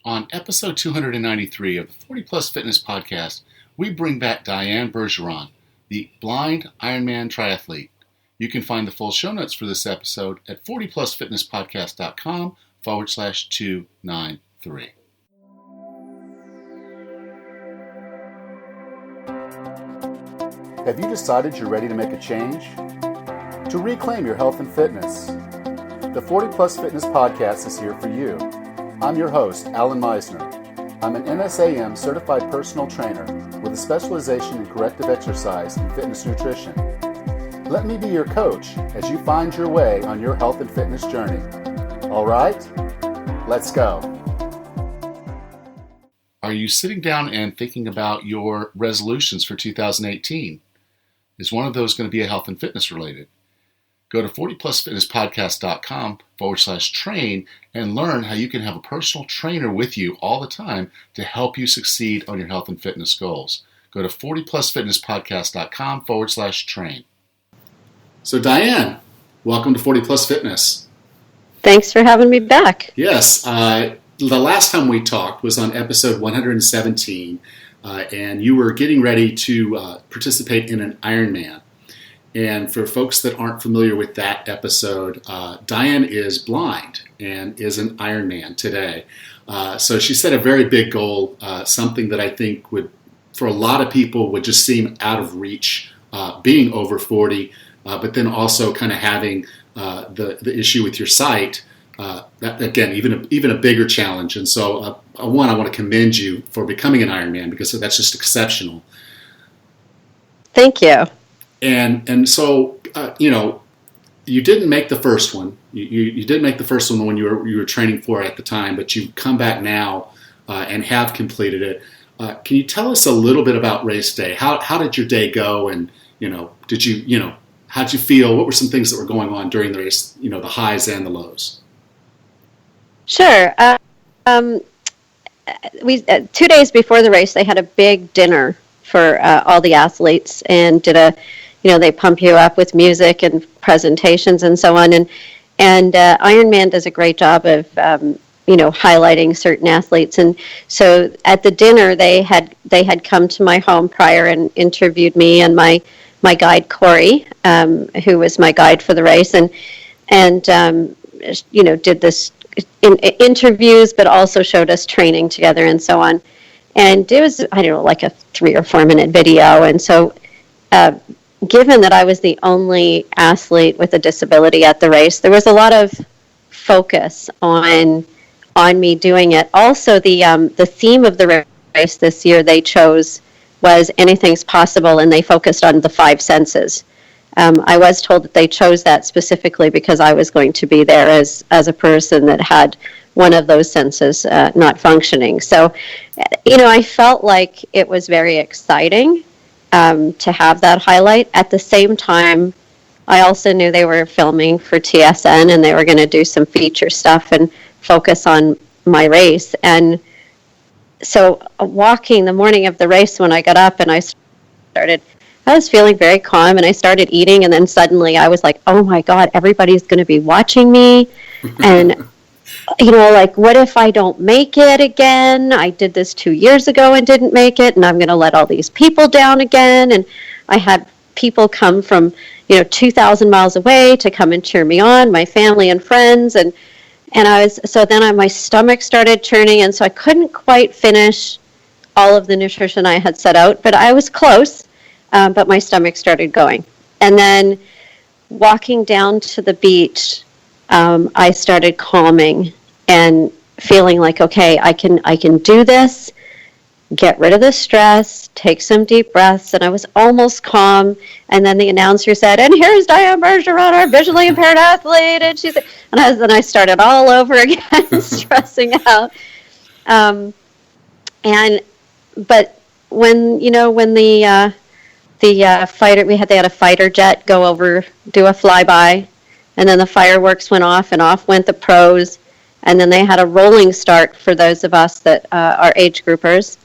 On episode 293 of the 40 Plus Fitness Podcast, we bring back Diane Bergeron, the blind Ironman triathlete. You can find the full show notes for this episode at 40plusfitnesspodcast.com/293. Have you decided you're ready to make a change? To reclaim your health and fitness? The 40 Plus Fitness Podcast is here for you. I'm your host, Alan Meisner. I'm an NSAM certified personal trainer with a specialization in corrective exercise and fitness nutrition. Let me be your coach as you find your way on your health and fitness journey. All right, let's go. Are you sitting down and thinking about your resolutions for 2018? Is one of those going to be a health and fitness related? Go to 40plusfitnesspodcast.com/train and learn how you can have a personal trainer with you all the time to help you succeed on your health and fitness goals. Go to 40plusfitnesspodcast.com/train. So Diane, welcome to 40 Plus Fitness. Thanks for having me back. Yes, the last time we talked was on episode 117, and you were getting ready to participate in an Ironman. And for folks that aren't familiar with that episode, Diane is blind and is an Ironman today. So she set a very big goal, something that I think would, for a lot of people, would just seem out of reach, being over 40, but then also kind of having the issue with your sight. That, again, even a bigger challenge. And so, I want to commend you for becoming an Ironman because that's just exceptional. Thank you. And so, you didn't make the first one. You didn't make the first one when you were training for it at the time, but you've come back now and have completed it. Can you tell us a little bit about race day? How did your day go? And how'd you feel? What were some things that were going on during the race? The highs and the lows. Sure. 2 days before the race, they had a big dinner for all the athletes and did they pump you up with music and presentations and so on. And Ironman does a great job of, highlighting certain athletes. And so at the dinner, they had come to my home prior and interviewed me and my guide, Corey, who was my guide for the race, and did this in interviews, but also showed us training together and so on. And it was, like a 3 or 4 minute video. And so, given that I was the only athlete with a disability at the race, there was a lot of focus on me doing it. Also, the theme of the race this year they chose was anything's possible, and they focused on the 5 senses. I was told that they chose that specifically because I was going to be there as a person that had one of those senses not functioning. So, I felt like it was very exciting to have that highlight. At the same time, I also knew they were filming for TSN and they were going to do some feature stuff and focus on my race. And so walking the morning of the race, when I got up and I was feeling very calm and I started eating, and then suddenly I was like, oh my God, everybody's going to be watching me. And, what if I don't make it again? I did this 2 years ago and didn't make it, and I'm going to let all these people down again. And I had people come from, 2,000 miles away to come and cheer me on, my family and friends. And my stomach started churning, and so I couldn't quite finish all of the nutrition I had set out, but I was close. But my stomach started going. And then walking down to the beach, I started calming and feeling like, okay, I can do this, get rid of the stress, take some deep breaths, and I was almost calm. And then the announcer said, and here's Diane Bergeron, our visually impaired athlete. And then I started all over again, stressing out. But when the fighter, they had a fighter jet go over, do a flyby, and then the fireworks went off, and off went the pros, and then they had a rolling start for those of us that are age groupers,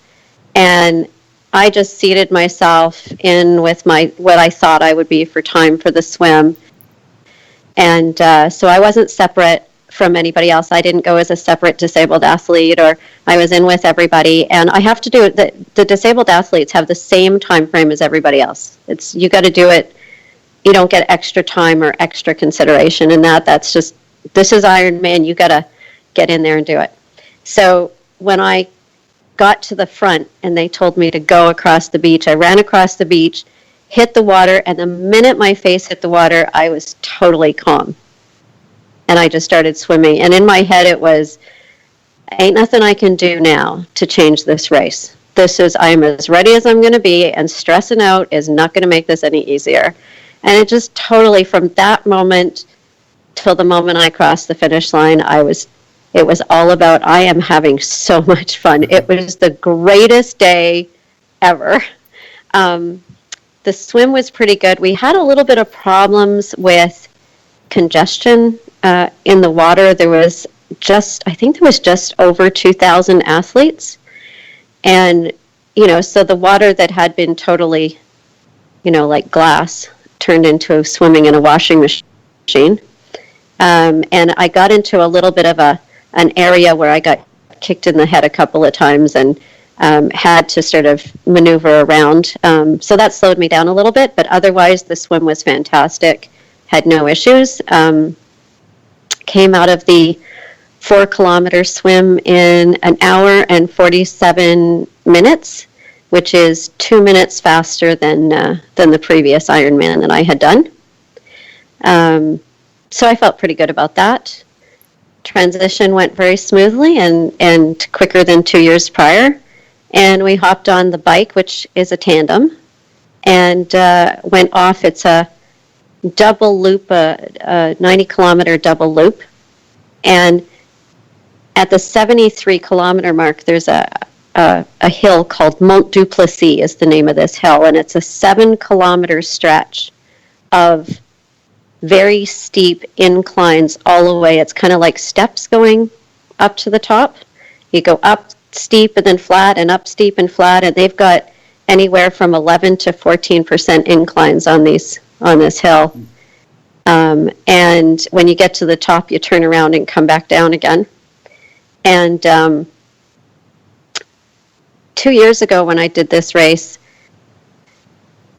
and I just seated myself in with what I thought I would be for time for the swim, and so I wasn't separate from anybody else. I didn't go as a separate disabled athlete, or I was in with everybody. And I have to do it. The disabled athletes have the same time frame as everybody else. You got to do it. You don't get extra time or extra consideration in that. That's just, this is Ironman. You got to get in there and do it. So when I got to the front and they told me to go across the beach, I ran across the beach, hit the water, and the minute my face hit the water, I was totally calm. And I just started swimming. And in my head it was, ain't nothing I can do now to change this race. I'm as ready as I'm going to be, and stressing out is not going to make this any easier. And it just totally, from that moment till the moment I crossed the finish line, it was all about, I am having so much fun. It was the greatest day ever. The swim was pretty good. We had a little bit of problems with congestion in the water. There was just over 2,000 athletes. And, so the water that had been totally, like glass, turned into swimming in a washing machine. And I got into a little bit of an area where I got kicked in the head a couple of times and had to sort of maneuver around. So that slowed me down a little bit, but otherwise the swim was fantastic. Had no issues. Came out of the 4-kilometer swim in an hour and 47 minutes, which is 2 minutes faster than the previous Ironman that I had done. So I felt pretty good about that. Transition went very smoothly and quicker than 2 years prior. And we hopped on the bike, which is a tandem, and went off. It's a double loop, a 90-kilometer double loop. And at the 73-kilometer mark, there's a hill called Mont Duplessis is the name of this hill, and it's a 7-kilometer stretch of very steep inclines all the way. It's kind of like steps going up to the top. You go up steep and then flat, and up steep and flat, and they've got anywhere from 11 to 14% inclines on this hill. And when you get to the top, you turn around and come back down again. And 2 years ago when I did this race,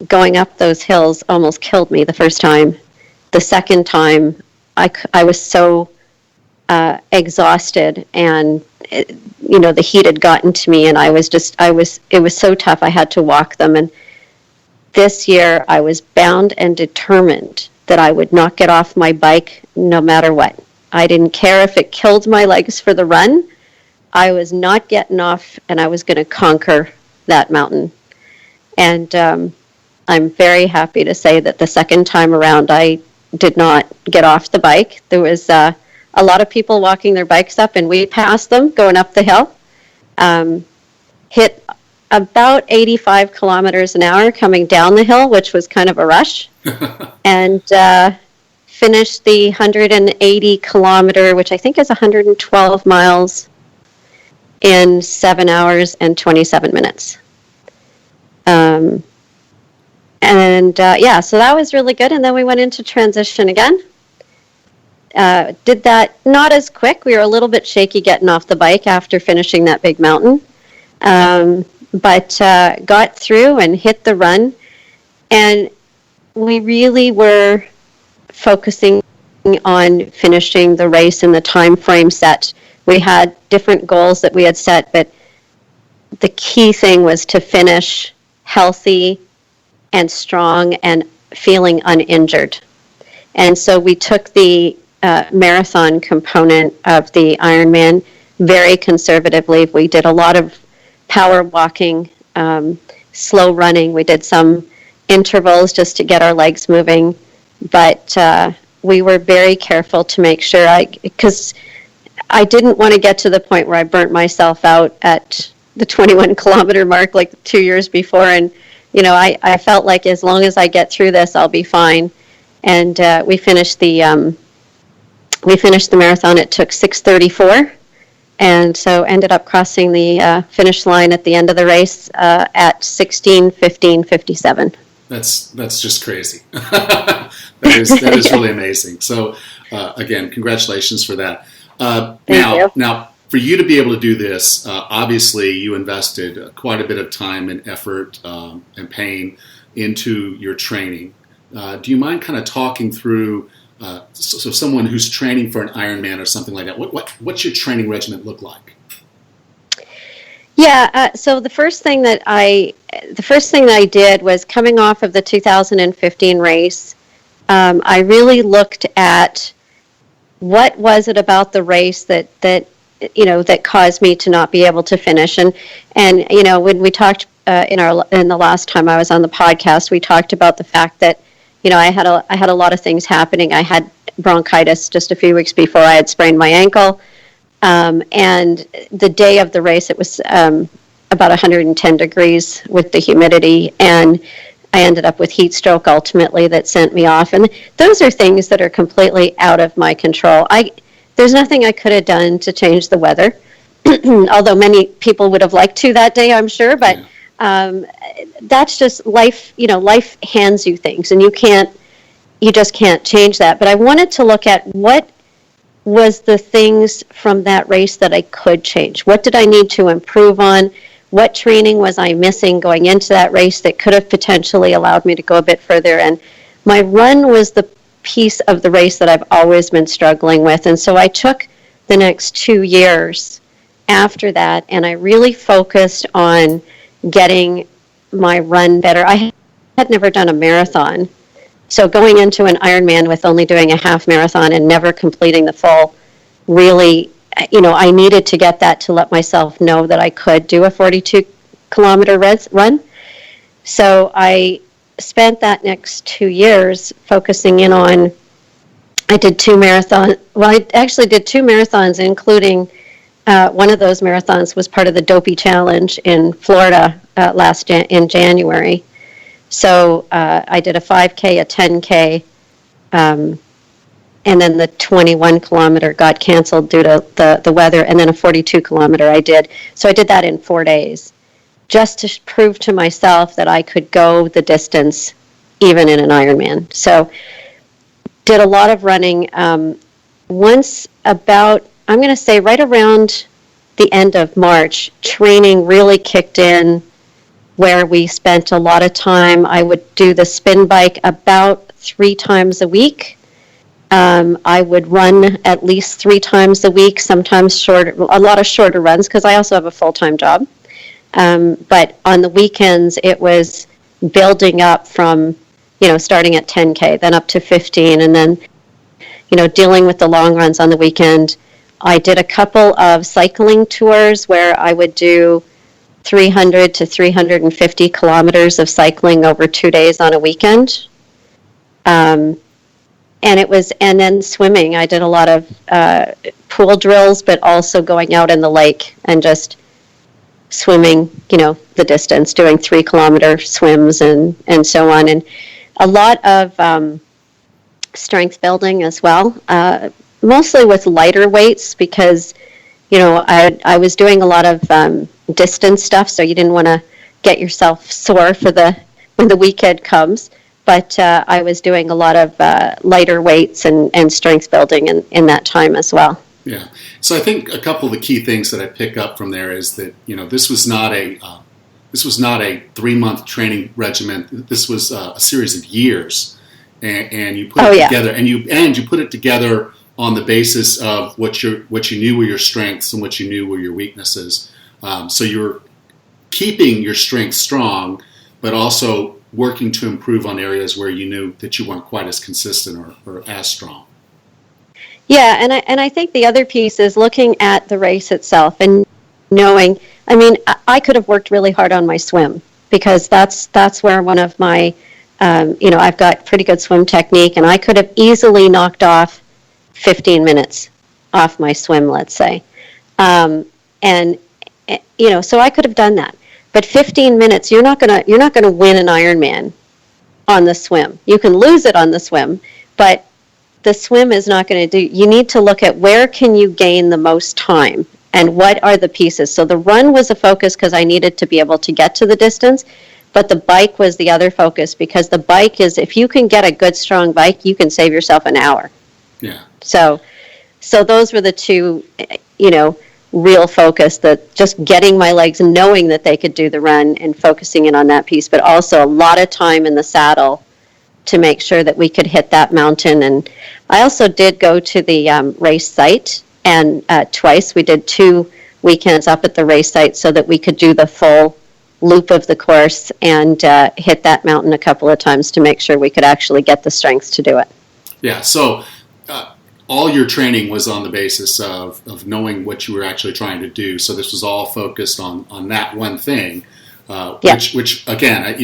going up those hills almost killed me the first time. The second time, I was so exhausted, and the heat had gotten to me, and it was so tough. I had to walk them. And this year I was bound and determined that I would not get off my bike no matter what. I didn't care if it killed my legs for the run. I was not getting off, and I was going to conquer that mountain. And I'm very happy to say that the second time around, I did not get off the bike. There was a lot of people walking their bikes up, and we passed them going up the hill. Hit about 85 kilometers an hour coming down the hill, which was kind of a rush. And finished the 180 kilometer, which I think is 112 miles, in 7 hours and 27 minutes. So that was really good. And then we went into transition again. Did that not as quick. We were a little bit shaky getting off the bike after finishing that big mountain. But got through and hit the run. And we really were focusing on finishing the race in the time frame set. We had different goals that we had set, but the key thing was to finish healthy and strong and feeling uninjured. And so we took the marathon component of the Ironman very conservatively. We did a lot of power walking, slow running. We did some intervals just to get our legs moving. But we were very careful to make sure, because I didn't want to get to the point where I burnt myself out at the 21-kilometer mark like 2 years before. And, I felt like as long as I get through this, I'll be fine. And we finished the marathon. It took 6:34. And so ended up crossing the finish line at the end of the race at 16:15:57. That's just crazy. That is really amazing. So again, congratulations for that. Thank you. Now, for you to be able to do this, obviously you invested quite a bit of time and effort and pain into your training. Do you mind kind of talking through, so someone who's training for an Ironman or something like that, what's your training regimen look like? Yeah, so the first thing that I did was coming off of the 2015 race. I really looked at what was it about the race that caused me to not be able to finish. And when we talked in the last time I was on the podcast, we talked about the fact that I had a lot of things happening. I had bronchitis just a few weeks before I had sprained my ankle. And the day of the race, it was about 110 degrees with the humidity, and I ended up with heat stroke ultimately that sent me off. And those are things that are completely out of my control. There's nothing I could have done to change the weather, although many people would have liked to that day, I'm sure. But that's just life. Life hands you things, and you just can't change that. But I wanted to look at what was the things from that race that I could change. What did I need to improve on? What training was I missing going into that race that could have potentially allowed me to go a bit further? And my run was the piece of the race that I've always been struggling with. And so I took the next 2 years after that, and I really focused on getting my run better. I had never done a marathon. So going into an Ironman with only doing a half marathon and never completing the full, really, I needed to get that to let myself know that I could do a 42-kilometer run. So I spent that next 2 years focusing in on, I did 2 marathons. Well, I actually did 2 marathons, including one of those marathons was part of the Dopey Challenge in Florida in January. So I did a 5K, a 10K, and then the 21-kilometer got canceled due to the weather, and then a 42-kilometer I did. So I did that in 4 days, just to prove to myself that I could go the distance even in an Ironman. So did a lot of running. Once about, I'm going to say right around the end of March, training really kicked in, where we spent a lot of time. I would do the spin bike about 3 times a week. I would run at least 3 times a week, sometimes shorter, a lot of shorter runs, because I also have a full-time job. But on the weekends, it was building up from, starting at 10K, then up to 15, and then, dealing with the long runs on the weekend. I did a couple of cycling tours where I would do 300 to 350 kilometers of cycling over 2 days on a weekend. And then swimming. I did a lot of pool drills, but also going out in the lake and just swimming, the distance, doing 3-kilometer swims and so on. And a lot of strength building as well, mostly with lighter weights, because, I was doing a lot of distance stuff, so you didn't want to get yourself sore when the weekend comes. But I was doing a lot of lighter weights and strength building in that time as well. Yeah. So I think a couple of the key things that I pick up from there is that, this was not a 3-month training regimen. This was a series of years, and you put it together, and you put it together on the basis of what you knew were your strengths and what you knew were your weaknesses. So you were keeping your strengths strong, but also working to improve on areas where you knew that you weren't quite as consistent or as strong. Yeah, and I think the other piece is looking at the race itself and knowing, I could have worked really hard on my swim, because that's where one of my, I've got pretty good swim technique, and I could have easily knocked off 15 minutes off my swim, let's say. So I could have done that. But 15 minutes, you're not gonna win an Ironman on the swim. You can lose it on the swim, but the swim is not going to do. You need to look at where can you gain the most time and what are the pieces. So the run was a focus because I needed to be able to get to the distance, but the bike was the other focus, because the bike is, if you can get a good strong bike, you can save yourself an hour. Yeah. So those were the two, real focus, that just getting my legs and knowing that they could do the run and focusing in on that piece, but also a lot of time in the saddle to make sure that we could hit that mountain. And I also did go to the race site, and twice we did 2 weekends up at the race site so that we could do the full loop of the course and hit that mountain a couple of times to make sure we could actually get the strength to do it. Yeah, so all your training was on the basis of knowing what you were actually trying to do. So this was all focused on that one thing, which again,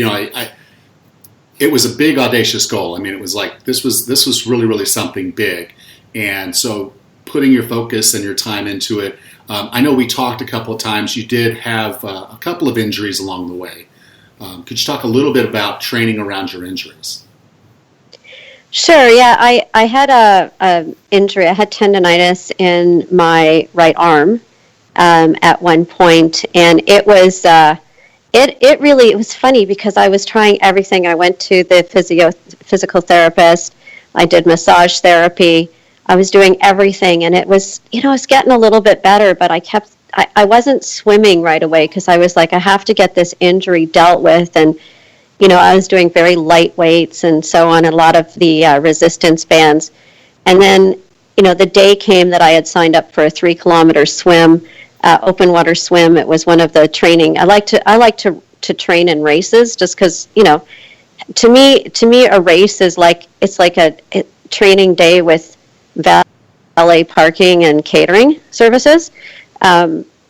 it was a big, audacious goal. I mean, it was like this was really, really something big. And so putting your focus and your time into it, I know we talked a couple of times. You did have a couple of injuries along the way. Could you talk a little bit about training around your injuries? Sure. Yeah, I had a injury. I had tendonitis in my right arm at one point, and it was it was funny because I was trying everything. I went to the physical therapist. I did massage therapy. I was doing everything, and it was it's getting a little bit better, but I wasn't swimming right away because I was like, I have to get this injury dealt with. And I was doing very light weights and so on, a lot of the resistance bands. And then, the day came that I had signed up for a 3-kilometer swim, open water swim. It was one of the training. I like to train in races just because, to me, a race is it's like a training day with valet parking and catering services.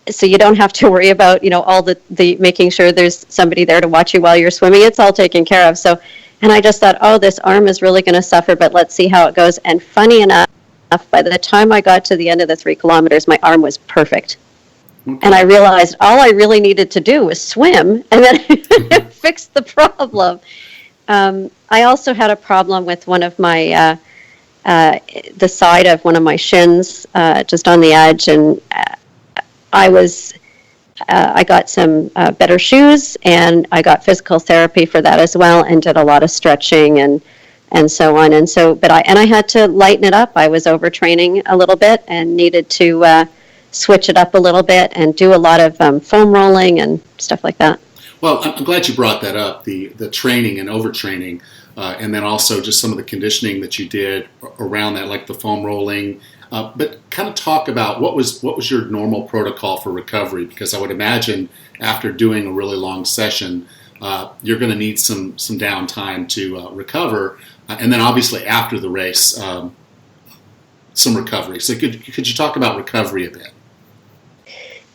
So you don't have to worry about, all the making sure there's somebody there to watch you while you're swimming. It's all taken care of. So, and I just thought, this arm is really going to suffer, but let's see how it goes. And funny enough, by the time I got to the end of the 3 kilometers, my arm was perfect. Okay. And I realized all I really needed to do was swim, and then it fixed the problem. I also had a problem with one of my, the side of one of my shins, just on the edge, and I got some better shoes, and I got physical therapy for that as well, and did a lot of stretching and so on. And so, I had to lighten it up. I was overtraining a little bit and needed to switch it up a little bit and do a lot of foam rolling and stuff like that. Well, I'm glad you brought that up, the training and overtraining, and then also just some of the conditioning that you did around that, like the foam rolling. But kind of talk about what was your normal protocol for recovery, because I would imagine after doing a really long session, you're going to need some downtime to recover, and then obviously after the race, some recovery. So could you talk about recovery a bit?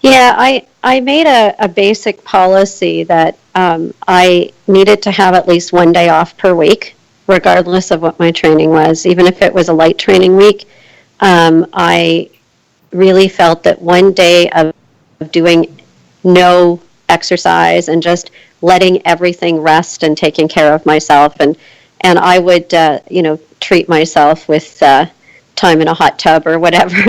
Yeah, I made a basic policy that I needed to have at least 1 day off per week, regardless of what my training was, even if it was a light training week. I really felt that 1 day of doing no exercise and just letting everything rest and taking care of myself, and I would treat myself with time in a hot tub or whatever,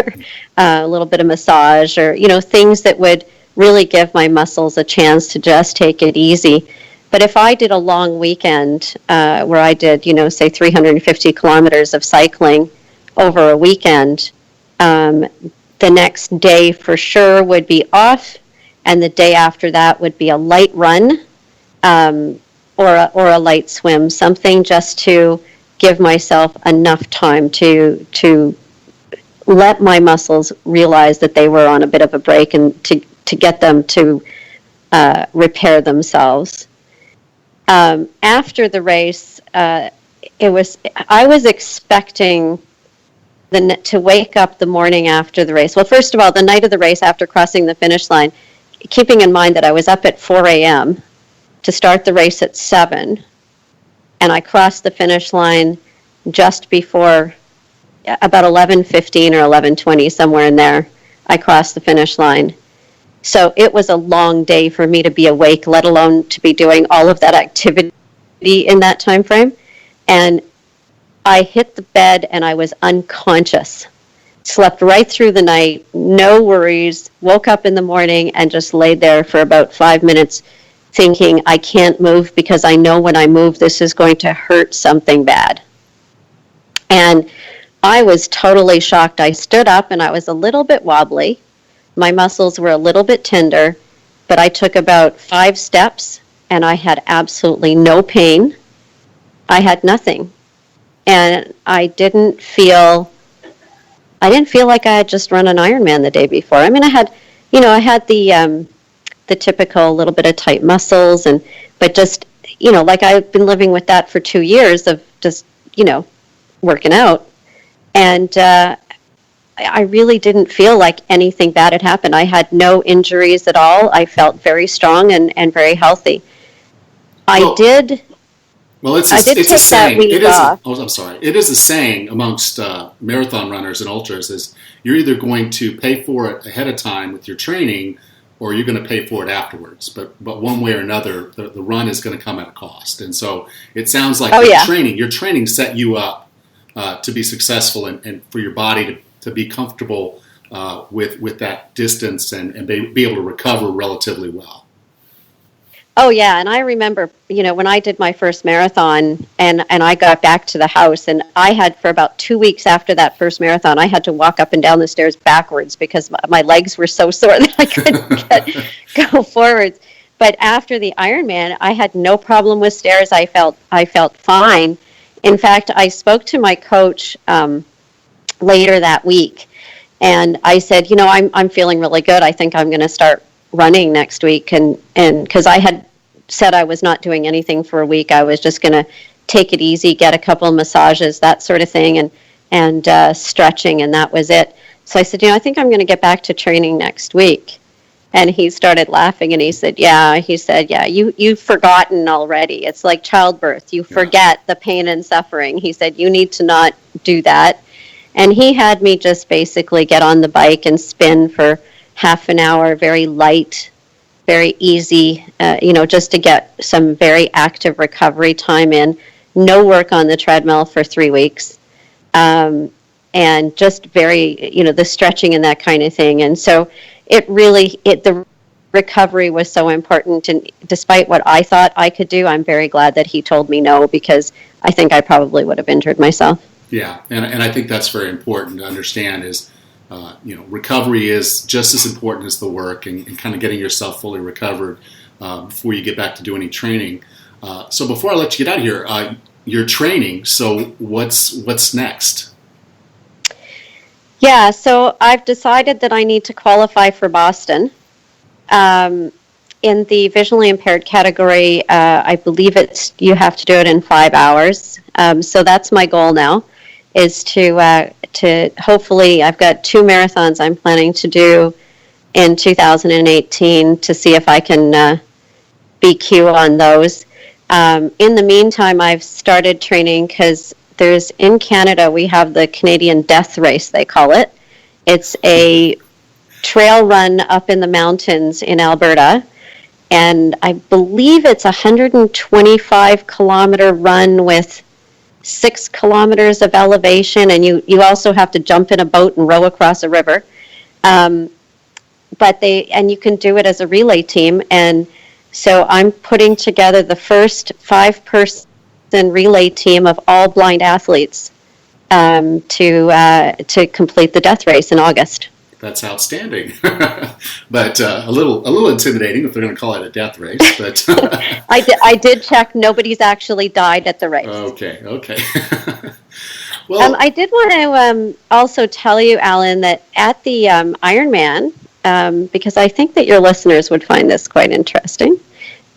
a little bit of massage, or things that would really give my muscles a chance to just take it easy. But if I did a long weekend where I did say 350 kilometers of cycling over a weekend, the next day for sure would be off, and the day after that would be a light run or a light swim, something just to give myself enough time to let my muscles realize that they were on a bit of a break, and to get them to repair themselves. After the race, I was expecting to wake up the morning after the race. Well, first of all, the night of the race after crossing the finish line, keeping in mind that I was up at 4 a.m. to start the race at 7, and I crossed the finish line just before about 11:15 or 11:20, somewhere in there. I crossed the finish line. So it was a long day for me to be awake, let alone to be doing all of that activity in that time frame. And I hit the bed and I was unconscious. Slept right through the night, no worries, woke up in the morning and just laid there for about 5 minutes thinking, I can't move because I know when I move this is going to hurt something bad. And I was totally shocked. I stood up and I was a little bit wobbly. My muscles were a little bit tender, but I took about 5 steps and I had absolutely no pain. I had nothing. And I didn't feel like I had just run an Ironman the day before. I mean, I had the typical little bit of tight muscles, but just, like I've been living with that for 2 years of just, working out. And I really didn't feel like anything bad had happened. I had no injuries at all. I felt very strong and very healthy. Well, it's a saying. I'm sorry. It is a saying amongst marathon runners and ultras is you're either going to pay for it ahead of time with your training, or you're going to pay for it afterwards. But one way or another, the run is going to come at a cost. And so it sounds like your training set you up to be successful and for your body to be comfortable with that distance and be able to recover relatively well. Oh, yeah. And I remember, when I did my first marathon and I got back to the house, and I had for about 2 weeks after that first marathon, I had to walk up and down the stairs backwards because my legs were so sore that I couldn't go forwards. But after the Ironman, I had no problem with stairs. I felt fine. In fact, I spoke to my coach later that week, and I said, I'm feeling really good. I think I'm going to start running next week. And because I had said I was not doing anything for a week, I was just going to take it easy, get a couple of massages, that sort of thing, and stretching, and that was it. So I said, I think I'm going to get back to training next week. And he started laughing, and he said, you've forgotten already. It's like childbirth. You forget the pain and suffering. He said, you need to not do that. And he had me just basically get on the bike and spin for half an hour, very light, very easy, just to get some very active recovery time in. No work on the treadmill for 3 weeks. And just very, the stretching and that kind of thing. And so the recovery was so important. And despite what I thought I could do, I'm very glad that he told me no, because I think I probably would have injured myself. Yeah. And I think that's very important to understand is, recovery is just as important as the work and kind of getting yourself fully recovered before you get back to do any training. So before I let you get out of here, you're training. So what's next? Yeah, so I've decided that I need to qualify for Boston. In the visually impaired category, I believe you have to do it in 5 hours. So that's my goal now, is to hopefully, I've got 2 marathons I'm planning to do in 2018 to see if I can BQ on those. In the meantime, I've started training because in Canada, we have the Canadian Death Race, they call it. It's a trail run up in the mountains in Alberta, and I believe it's a 125-kilometer run with 6 kilometers of elevation, and you also have to jump in a boat and row across a river. And you can do it as a relay team, and so I'm putting together the first 5-person relay team of all blind athletes to complete the death race in August. That's outstanding, but a little intimidating if they're going to call it a death race. But I did check; nobody's actually died at the race. Okay. Well, I did want to also tell you, Alan, that at the Ironman, because I think that your listeners would find this quite interesting.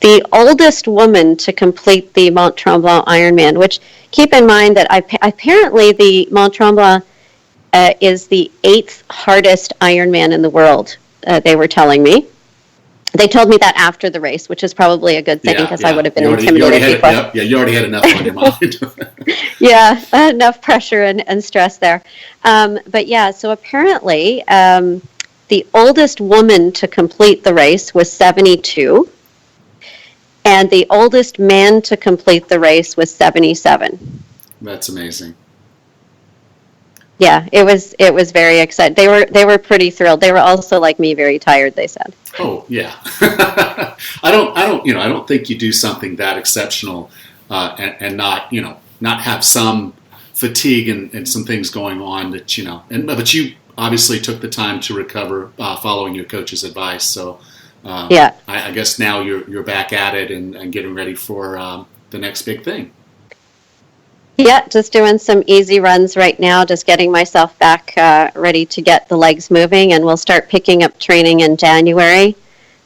The oldest woman to complete the Mont Tremblant Ironman, which keep in mind that apparently the Mont Tremblant is the 8th hardest Ironman in the world, they were telling me. They told me that after the race, which is probably a good thing because I would have been intimidated before. You already had enough on your mind. Yeah, enough pressure and stress there. But yeah, so apparently the oldest woman to complete the race was 72. And the oldest man to complete the race was 77. That's amazing. Yeah, it was very exciting. They were pretty thrilled. They were also, like me, very tired, they said. Oh, yeah. I don't think you do something that exceptional and not have some fatigue and some things going on that, but you obviously took the time to recover following your coach's advice. So I guess now you're back at it and getting ready for the next big thing. Yeah, just doing some easy runs right now, just getting myself back ready to get the legs moving, and we'll start picking up training in January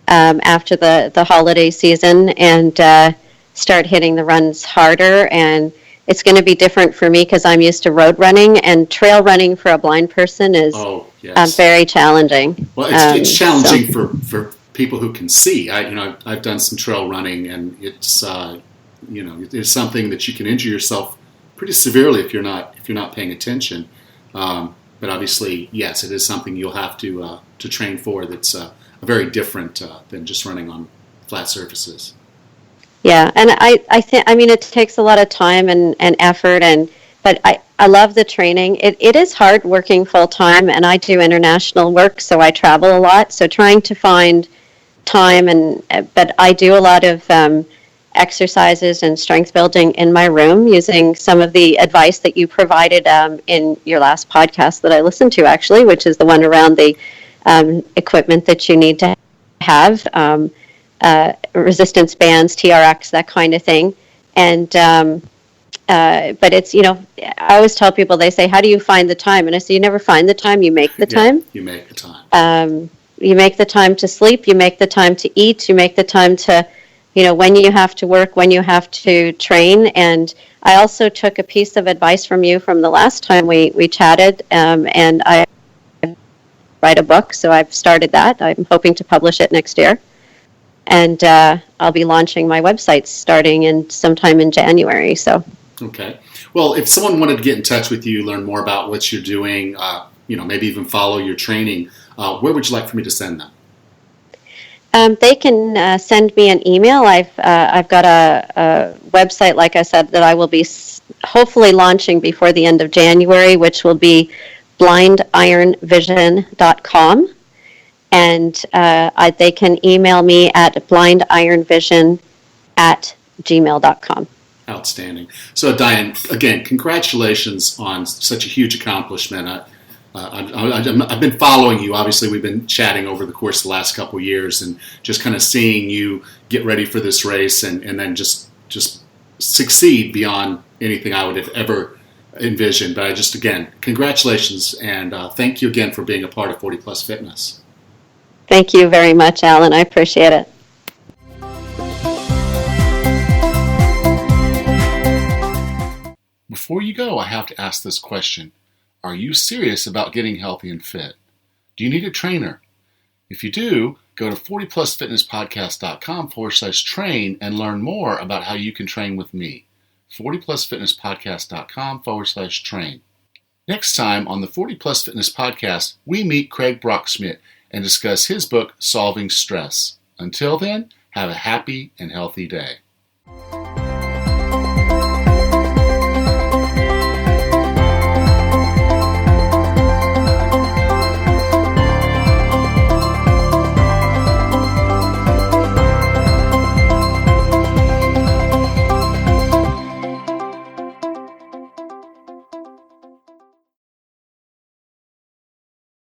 after the holiday season, and start hitting the runs harder. And it's going to be different for me because I'm used to road running, and trail running for a blind person is very challenging. Well, it's challenging for people who can see. I've done some trail running, and it's it's something that you can injure yourself pretty severely if you're not paying attention. But obviously, yes, it is something you'll have to train for. That's very different than just running on flat surfaces. Yeah, and I think it takes a lot of time and effort, but I love the training. It is hard working full time, and I do international work, so I travel a lot. So trying to find time, but I do a lot of exercises and strength building in my room using some of the advice that you provided in your last podcast that I listened to, actually, which is the one around the equipment that you need to have, resistance bands, TRX, that kind of thing. And but it's, I always tell people, they say, how do you find the time? And I say, you never find the time, you make the time. You make the time. You make the time to sleep, you make the time to eat, you make the time to when you have to work, when you have to train. And I also took a piece of advice from you from the last time we chatted, and I write a book, so I've started that. I'm hoping to publish it next year. And I'll be launching my website starting sometime in January. So. Okay. Well, if someone wanted to get in touch with you, learn more about what you're doing, maybe even follow your training, where would you like for me to send them? They can send me an email. I've got a website, like I said, that I will be hopefully launching before the end of January, which will be blindironvision.com. And they can email me at blindironvision@gmail.com. Outstanding. So, Diane, again, congratulations on such a huge accomplishment. I've been following you. Obviously, we've been chatting over the course of the last couple of years, and just kind of seeing you get ready for this race, and then just succeed beyond anything I would have ever envisioned. But again, congratulations, and thank you again for being a part of 40 Plus Fitness. Thank you very much, Alan. I appreciate it. Before you go, I have to ask this question. Are you serious about getting healthy and fit? Do you need a trainer? If you do, go to 40plusfitnesspodcast.com/train and learn more about how you can train with me. 40plusfitnesspodcast.com/train. Next time on the 40 Plus Fitness Podcast, we meet Craig Brocksmith and discuss his book, Solving Stress. Until then, have a happy and healthy day.